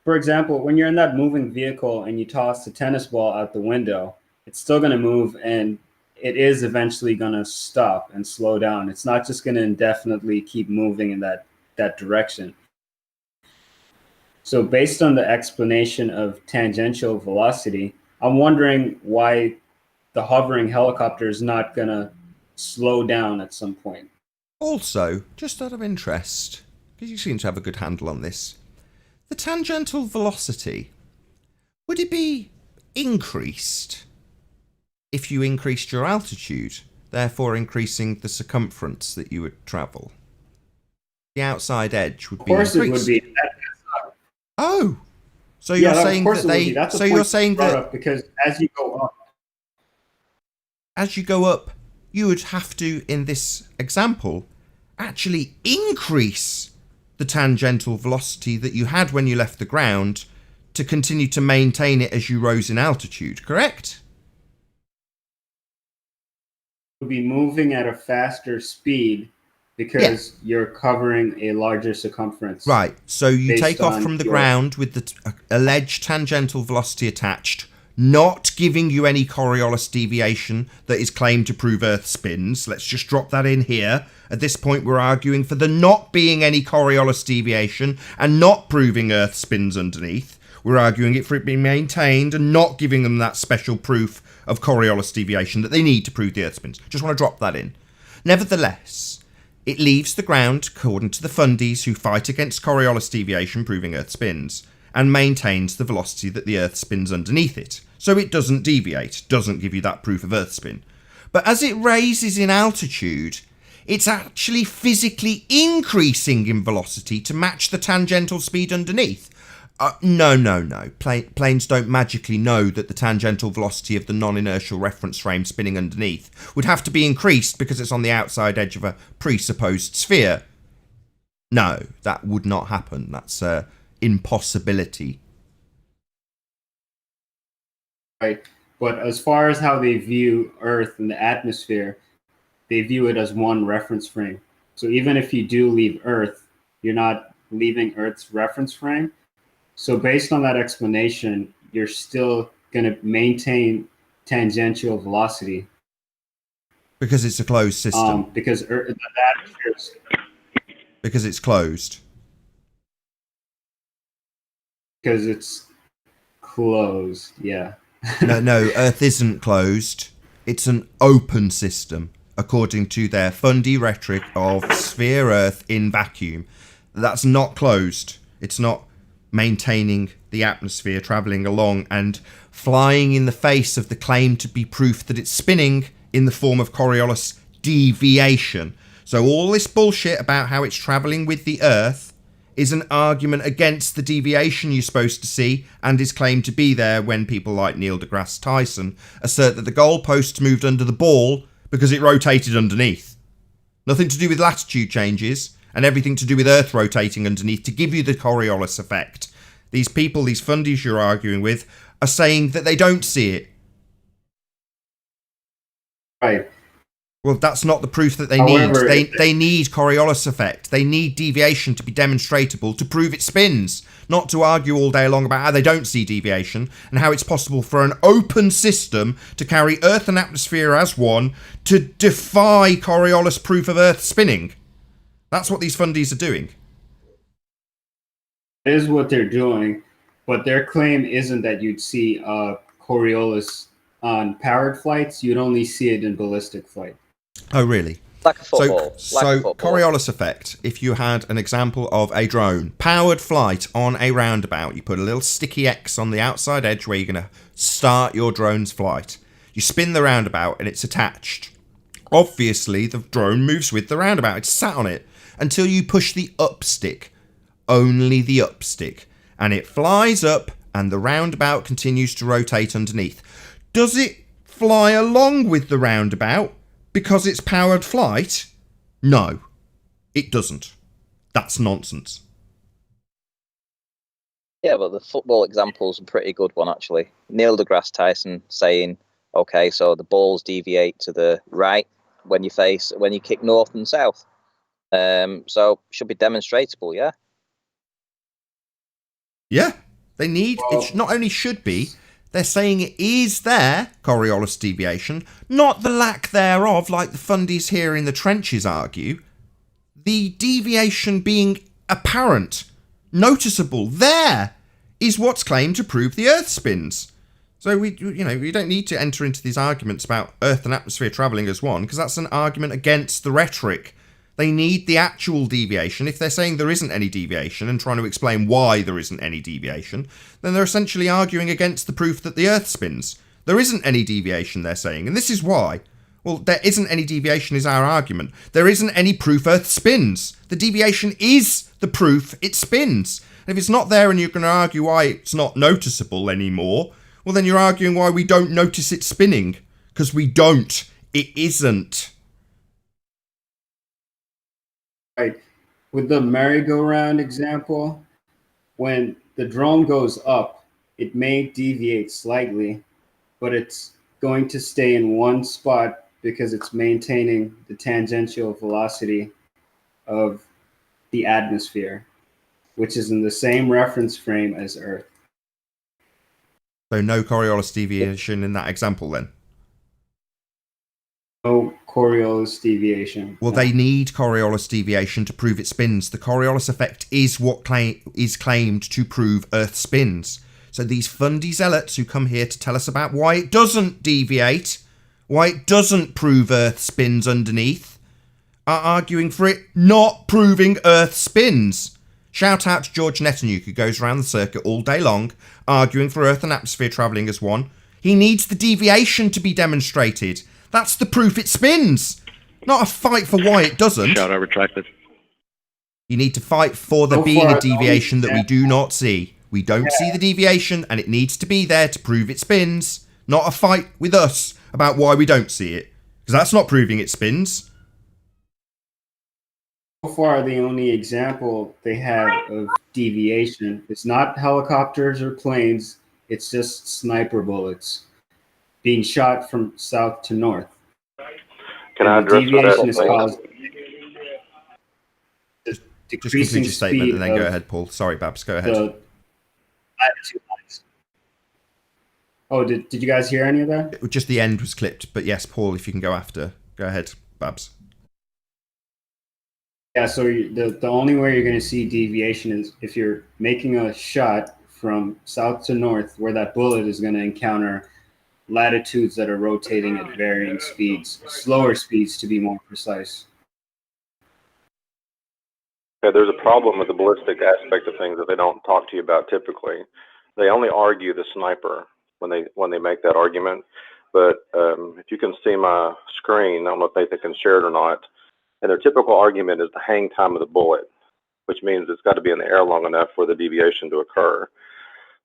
for example, when you're in that moving vehicle and you toss the tennis ball out the window, it's still going to move and it is eventually going to stop and slow down. It's not just going to indefinitely keep moving in that direction. So based on the explanation of tangential velocity, I'm wondering why the hovering helicopter is not going to slow down at some point. Also, just out of interest, because you seem to have a good handle on this, the tangential velocity, would it be increased if you increased your altitude, therefore increasing the circumference that you would travel? The outside edge would be increased. Of course it would be. Oh, so you're saying that they? So you're saying that because as you go up, you would have to, in this example, actually increase the tangential velocity that you had when you left the ground to continue to maintain it as you rose in altitude, correct? You'll be moving at a faster speed because you're covering a larger circumference. Right, so you take off from the ground with the alleged tangential velocity attached, not giving you any Coriolis deviation that is claimed to prove Earth spins. Let's just drop that in here. At this point, we're arguing for the not being any Coriolis deviation and not proving Earth spins underneath. We're arguing it for it being maintained and not giving them that special proof of Coriolis deviation that they need to prove the Earth spins. Just want to drop that in. Nevertheless, it leaves the ground, according to the fundies who fight against Coriolis deviation proving Earth spins, and maintains the velocity that the Earth spins underneath it. So it doesn't deviate, doesn't give you that proof of Earth spin. But as it raises in altitude, it's actually physically increasing in velocity to match the tangential speed underneath. No. Planes don't magically know that the tangential velocity of the non-inertial reference frame spinning underneath would have to be increased because it's on the outside edge of a presupposed sphere. No, that would not happen. That's an impossibility. Right. But as far as how they view Earth and the atmosphere, they view it as one reference frame. So even if you do leave Earth, you're not leaving Earth's reference frame. So based on that explanation, you're still going to maintain tangential velocity. Because it's a closed system. Because Earth, because it's closed. Because it's closed, yeah. No, Earth isn't closed. It's an open system, according to their fundy rhetoric of sphere Earth in vacuum. That's not closed. It's not maintaining the atmosphere, travelling along and flying in the face of the claim to be proof that it's spinning in the form of Coriolis deviation. So all this bullshit about how it's travelling with the Earth is an argument against the deviation you're supposed to see and is claimed to be there when people like Neil deGrasse Tyson assert that the goalposts moved under the ball because it rotated underneath. Nothing to do with latitude changes and everything to do with Earth rotating underneath to give you the Coriolis effect. These people, these fundies you're arguing with, are saying that they don't see it. Right. Well, that's not the proof that they need. They need Coriolis effect. They need deviation to be demonstrable to prove it spins, not to argue all day long about how they don't see deviation and how it's possible for an open system to carry Earth and atmosphere as one to defy Coriolis proof of Earth spinning. That's what these fundies are doing. It is what they're doing, but their claim isn't that you'd see Coriolis on powered flights. You'd only see it in ballistic flight. Oh, really? Like a football. So Coriolis effect, if you had an example of a drone, powered flight on a roundabout, you put a little sticky X on the outside edge where you're going to start your drone's flight. You spin the roundabout and it's attached. Obviously, the drone moves with the roundabout. It's sat on it until you push the up stick. Only the up stick. And it flies up and the roundabout continues to rotate underneath. Does it fly along with the roundabout because it's powered flight? No, it doesn't. That's nonsense. Yeah, but the football example's a pretty good one, actually. Neil deGrasse Tyson saying, okay, so the balls deviate to the right when you kick north and south. So should be demonstrable, yeah? Yeah, They need, it not only should be, they're saying it is there, Coriolis deviation, not the lack thereof, like the fundies here in the trenches argue. The deviation being apparent, noticeable, there is what's claimed to prove the Earth spins. So we don't need to enter into these arguments about Earth and atmosphere travelling as one, because that's an argument against the rhetoric. They need the actual deviation. If they're saying there isn't any deviation and trying to explain why there isn't any deviation, then they're essentially arguing against the proof that the Earth spins. There isn't any deviation, they're saying, and this is why. Well, there isn't any deviation is our argument. There isn't any proof Earth spins. The deviation is the proof it spins. And if it's not there and you're going to argue why it's not noticeable anymore, well, then you're arguing why we don't notice it spinning. Because we don't. It isn't. Right. With the merry-go-round example, when the drone goes up, it may deviate slightly, but it's going to stay in one spot because it's maintaining the tangential velocity of the atmosphere, which is in the same reference frame as Earth. So no Coriolis deviation in that example then? No Coriolis deviation. Well, they need Coriolis deviation to prove it spins. The Coriolis effect is what is claimed to prove Earth spins. So these fundy zealots who come here to tell us about why it doesn't deviate, why it doesn't prove Earth spins underneath, are arguing for it not proving Earth spins. Shout out to George Netanyahu, who goes around the circuit all day long, arguing for Earth and atmosphere travelling as one. He needs the deviation to be demonstrated. That's the proof it spins. Not a fight for why it doesn't. Shout out retracted. You need to fight for there being a deviation that we do not see. We don't see the deviation, and it needs to be there to prove it spins. Not a fight with us about why we don't see it. Because that's not proving it spins. So far, the only example they have of deviation, it's not helicopters or planes, it's just sniper bullets being shot from south to north. Can I address deviation is that? caused Just decreasing complete your statement speed and then go of ahead, Paul. Sorry, Babs, go ahead. the latitude lines. Oh, did you guys hear any of that? Just the end was clipped, but yes, Paul, if you can go after. Go ahead, Babs. Yeah, so the only way you're going to see deviation is if you're making a shot from south to north, where that bullet is going to encounter latitudes that are rotating at varying speeds, slower speeds to be more precise. Yeah, there's a problem with the ballistic aspect of things that they don't talk to you about typically. They only argue the sniper when they make that argument. But if you can see my screen, I don't know if Nathan can share it or not, and their typical argument is the hang time of the bullet, which means it's got to be in the air long enough for the deviation to occur.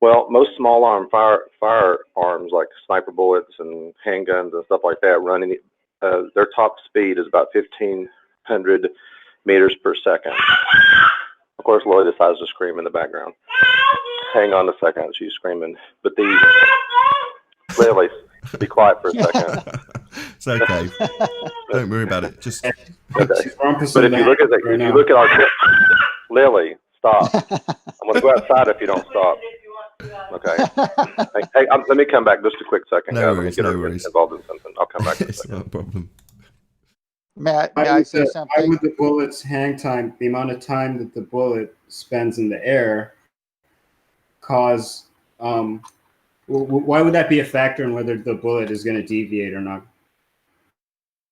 Well, most small arm firearms like sniper bullets and handguns and stuff like that running, their top speed is about 1,500 meters per second. Of course, Lloyd decides to scream in the background. Hang on a second, she's screaming. But Lily, be quiet for a second. It's okay. Don't worry about it. Just okay. But if you look at our Lily, stop. I'm going to go outside if you don't stop. Okay. Hey, let me come back just a quick second. No worries. Involved in something. I'll come back. It's not a problem. May I say something? Why would the bullet's hang time, the amount of time that the bullet spends in the air, cause? Why would that be a factor in whether the bullet is going to deviate or not?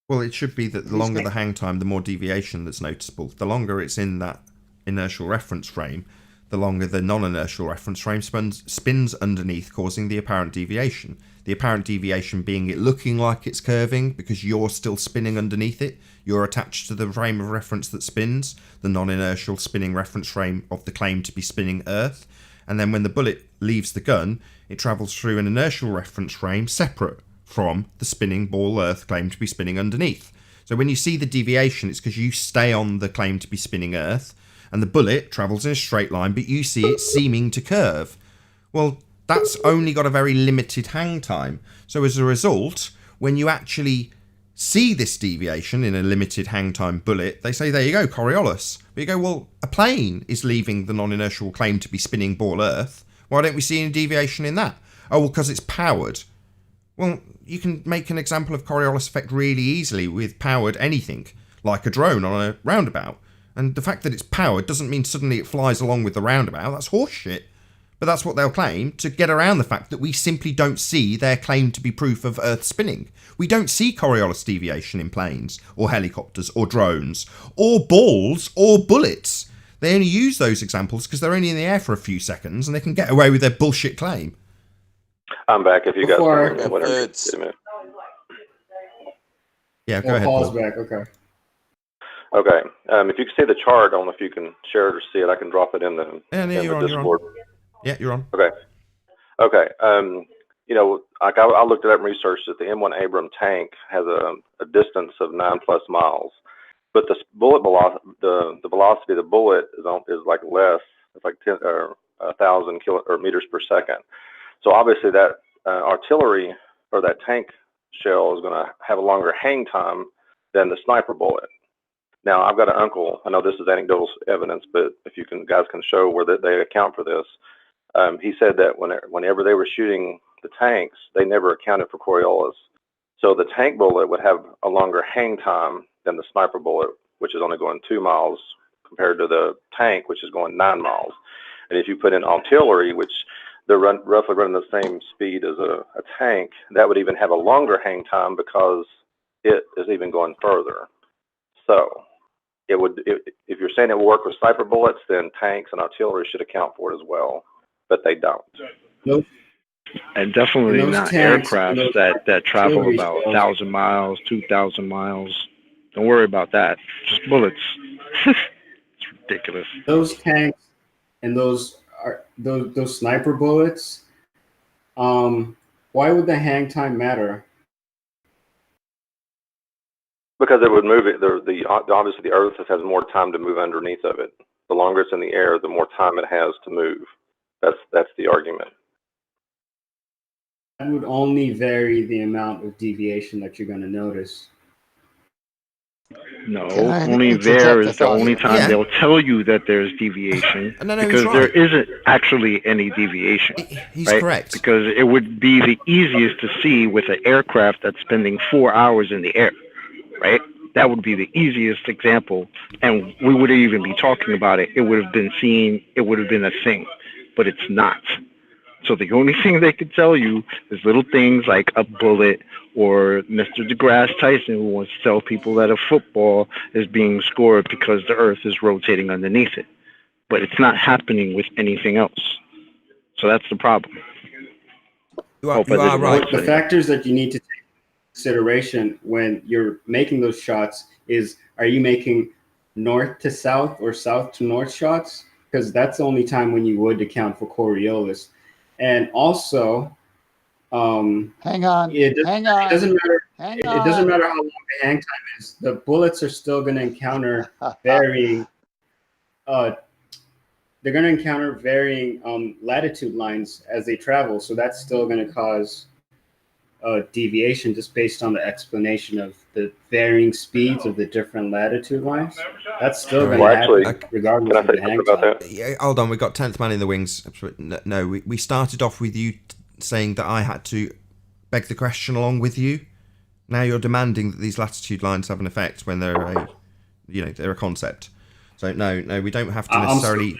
Well, it should be that the longer the hang time, the more deviation that's noticeable. The longer it's in that inertial reference frame, the longer the non-inertial reference frame spins underneath, causing the apparent deviation. The apparent deviation being it looking like it's curving because you're still spinning underneath it. You're attached to the frame of reference that spins, the non-inertial spinning reference frame of the claim to be spinning Earth. And then when the bullet leaves the gun, it travels through an inertial reference frame separate from the spinning ball Earth claimed to be spinning underneath. So when you see the deviation, it's because you stay on the claim to be spinning Earth, and the bullet travels in a straight line, but you see it seeming to curve. Well, that's only got a very limited hang time. So as a result, when you actually see this deviation in a limited hang time bullet, they say, there you go, Coriolis. But you go, well, a plane is leaving the non-inertial claim to be spinning ball Earth. Why don't we see any deviation in that? Oh, well, because it's powered. Well, you can make an example of Coriolis effect really easily with powered anything, like a drone on a roundabout. And the fact that it's powered doesn't mean suddenly it flies along with the roundabout. That's horseshit. But that's what they'll claim to get around the fact that we simply don't see their claim to be proof of Earth spinning. We don't see Coriolis deviation in planes, or helicopters, or drones, or balls, or bullets. They only use those examples because they're only in the air for a few seconds and they can get away with their bullshit claim. I'm back if you guys can. Yeah, go ahead, Paul's Paul. back, okay. Okay. If you can see the chart, I don't know if you can share it or see it. I can drop it in the, Discord. Yeah, you're on. Okay. Like I looked it up and researched it. The M1 Abram tank has a distance of 9+ miles, but the bullet velocity, the velocity of the bullet is like less. It's like 1,000 meters per second. So obviously that artillery or that tank shell is going to have a longer hang time than the sniper bullet. Now I've got an uncle. I know this is anecdotal evidence, but if you guys can show where they account for this. He said that whenever they were shooting the tanks, they never accounted for Coriolis. So the tank bullet would have a longer hang time than the sniper bullet, which is only going 2 miles, compared to the tank, which is going 9 miles. And if you put in artillery, which they're roughly running the same speed as a tank, that would even have a longer hang time because it is even going further. So if you're saying it will work with sniper bullets, then tanks and artillery should account for it as well. But they don't. Nope. And definitely not aircraft that travel about 1,000 miles, 2,000 miles. Don't worry about that. Just bullets. It's ridiculous. Those tanks and those sniper bullets. Why would the hang time matter? Because it would move it. Obviously the Earth has more time to move underneath of it. The longer it's in the air, the more time it has to move. That's the argument. That would only vary the amount of deviation that you're going to notice. No, only there is the only time they'll tell you that there's deviation, because there isn't actually any deviation. He's right? correct. Because it would be the easiest to see with an aircraft that's spending 4 hours in the air, right? That would be the easiest example, and we wouldn't even be talking about it. It would have been seen. It would have been a thing. But it's not. So the only thing they could tell you is little things like a bullet, or Mr. DeGrasse Tyson, who wants to tell people that a football is being scored because the Earth is rotating underneath it. But it's not happening with anything else. So that's the problem. You are right. The factors that you need to take into consideration when you're making those shots is, are you making north to south or south to north shots? Because that's the only time when you would account for Coriolis. And also, hang on. It doesn't matter how long the hang time is. The bullets are still going to encounter varying. They're going to encounter varying latitude lines as they travel. So that's still going to cause deviation just based on the explanation of the varying speeds of the different latitude lines. That's still going to happen regardless of the hang time. Yeah, hold on, we've got 10th man in the wings. No, we started off with you saying that I had to beg the question along with you. Now you're demanding that these latitude lines have an effect when they're a concept. So no, we don't have to necessarily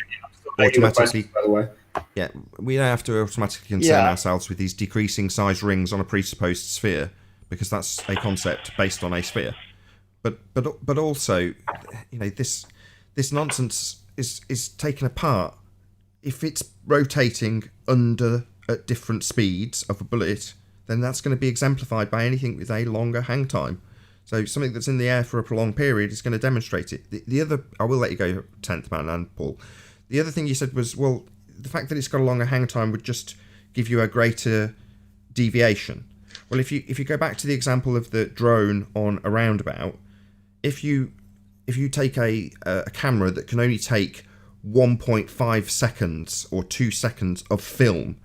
automatically. By the way. Yeah, we don't have to automatically concern ourselves with these decreasing size rings on a presupposed sphere, because that's a concept based on a sphere. But also, this nonsense is taken apart. If it's rotating at different speeds of a bullet, then that's going to be exemplified by anything with a longer hang time. So something that's in the air for a prolonged period is going to demonstrate it. The other, I will let you go, 10th man and Paul. The other thing you said was, well, the fact that it's got a longer hang time would just give you a greater deviation. Well, if you go back to the example of the drone on a roundabout, if you take a camera that can only take 1.5 seconds or 2 seconds of film,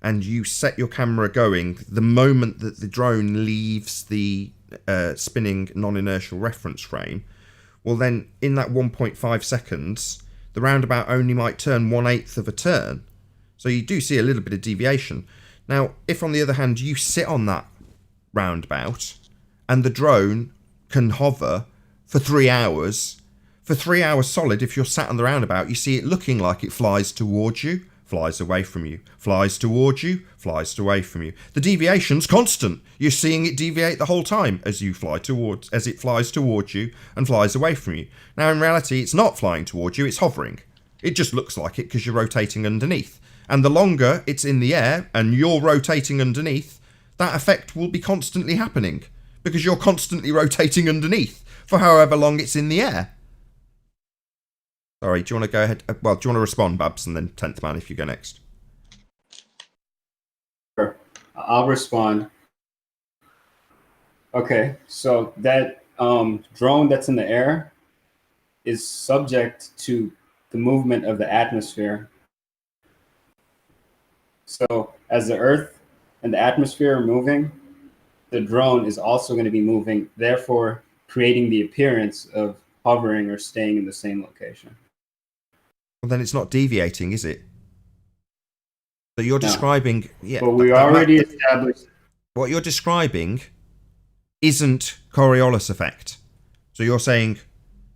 and you set your camera going the moment that the drone leaves the spinning non-inertial reference frame, well then in that 1.5 seconds, the roundabout only might turn 1/8 of a turn. So you do see a little bit of deviation. Now, if on the other hand you sit on that roundabout and the drone can hover for 3 hours, for 3 hours solid, if you're sat on the roundabout, you see it looking like it flies towards you, flies away from you, flies towards you, flies away from you. The deviation's constant. You're seeing it deviate the whole time as it flies towards you and flies away from you. Now, in reality, it's not flying towards you, it's hovering. It just looks like it because you're rotating underneath. And the longer it's in the air and you're rotating underneath, that effect will be constantly happening because you're constantly rotating underneath for however long it's in the air. Sorry, do you want to go ahead? Well, do you want to respond, Babs, and then 10th Man if you go next? Sure. I'll respond. Okay, so that drone that's in the air is subject to the movement of the atmosphere. So as the Earth and the atmosphere are moving, the drone is also going to be moving, therefore creating the appearance of hovering or staying in the same location. Well, then it's not deviating, is it? So you're describing... Yeah, but we already established... What you're describing isn't Coriolis effect. So you're saying,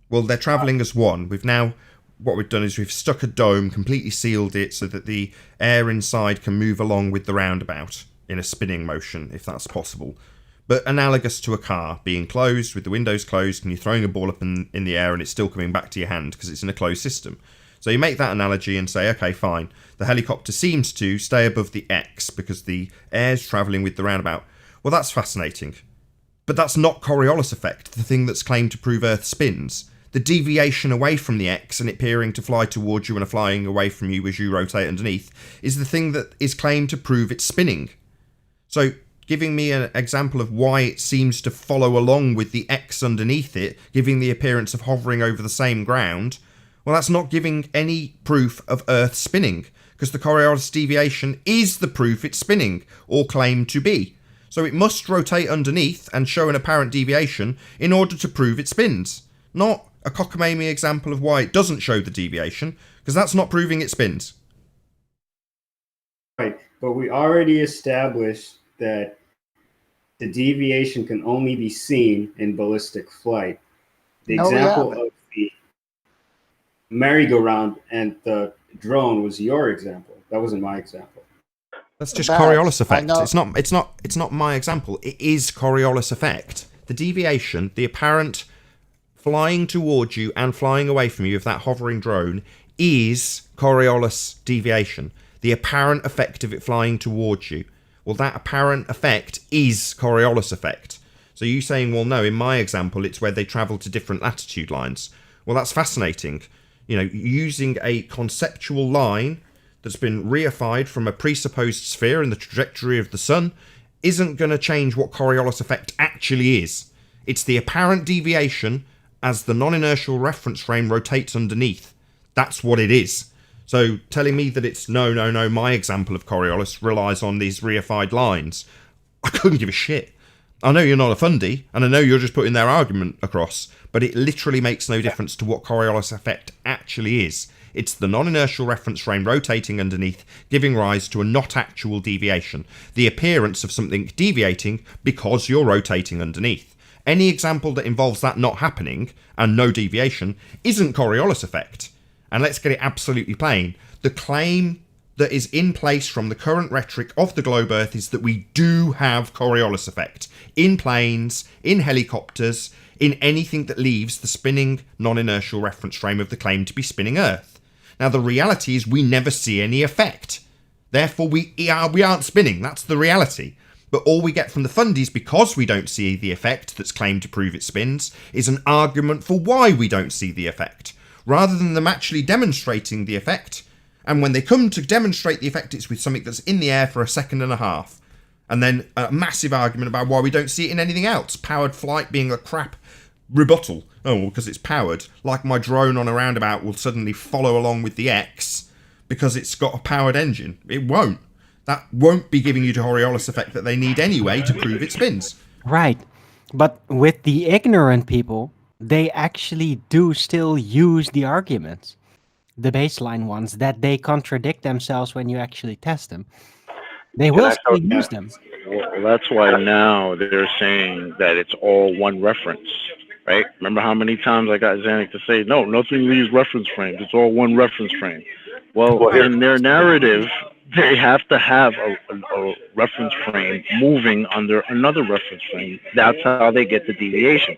well, they're travelling as one. What we've done is we've stuck a dome, completely sealed it so that the air inside can move along with the roundabout in a spinning motion, if that's possible. But analogous to a car being closed, with the windows closed, and you're throwing a ball up in the air and it's still coming back to your hand because it's in a closed system. So you make that analogy and say, okay, fine. The helicopter seems to stay above the X because the air's travelling with the roundabout. Well, that's fascinating. But that's not Coriolis effect, the thing that's claimed to prove Earth spins. The deviation away from the X and it appearing to fly towards you and flying away from you as you rotate underneath is the thing that is claimed to prove it's spinning. So giving me an example of why it seems to follow along with the X underneath it, giving the appearance of hovering over the same ground, well, that's not giving any proof of Earth spinning, because the Coriolis deviation is the proof it's spinning, or claimed to be. So it must rotate underneath and show an apparent deviation in order to prove it spins. Not a cockamamie example of why it doesn't show the deviation, because that's not proving it spins. Right, but we already established that the deviation can only be seen in ballistic flight. The example of the merry-go-round and the drone was your example. That wasn't my example. That's just Coriolis effect. It's not my example. It is Coriolis effect. The deviation, the apparent flying towards you and flying away from you of that hovering drone is Coriolis deviation. The apparent effect of it flying towards you. Well, that apparent effect is Coriolis effect. So you saying, well, no, in my example, it's where they travel to different latitude lines. Well, that's fascinating. You know, using a conceptual line that's been reified from a presupposed sphere in the trajectory of the sun isn't going to change what Coriolis effect actually is. It's the apparent deviation as the non-inertial reference frame rotates underneath. That's what it is. So telling me that it's no, my example of Coriolis relies on these reified lines, I couldn't give a shit. I know you're not a fundy, and I know you're just putting their argument across, but it literally makes no difference to what Coriolis effect actually is. It's the non-inertial reference frame rotating underneath, giving rise to a not actual deviation, the appearance of something deviating because you're rotating underneath. Any example that involves that not happening, and no deviation, isn't Coriolis effect. And let's get it absolutely plain. The claim that is in place from the current rhetoric of the globe Earth is that we do have Coriolis effect. In planes, in helicopters, in anything that leaves the spinning non-inertial reference frame of the claim to be spinning Earth. Now the reality is we never see any effect. Therefore we aren't spinning, that's the reality. But all we get from the fundies, because we don't see the effect that's claimed to prove it spins, is an argument for why we don't see the effect. Rather than them actually demonstrating the effect, and when they come to demonstrate the effect, it's with something that's in the air for a second and a half. And then a massive argument about why we don't see it in anything else. Powered flight being a crap rebuttal. Oh, well, because it's powered. Like my drone on a roundabout will suddenly follow along with the X because it's got a powered engine. It won't. That won't be giving you the Coriolis effect that they need anyway to prove it spins. Right. But with the ignorant people, they actually do still use the arguments. the baseline ones, that they contradict themselves when you actually test them. They Can will I still show- use them. Well, that's why now they're saying that it's all one reference, right? Remember how many times I got Zanuck to say, no, nothing leaves reference frames. It's all one reference frame. Well, in their narrative, they have to have a reference frame moving under another reference frame. That's how they get the deviation.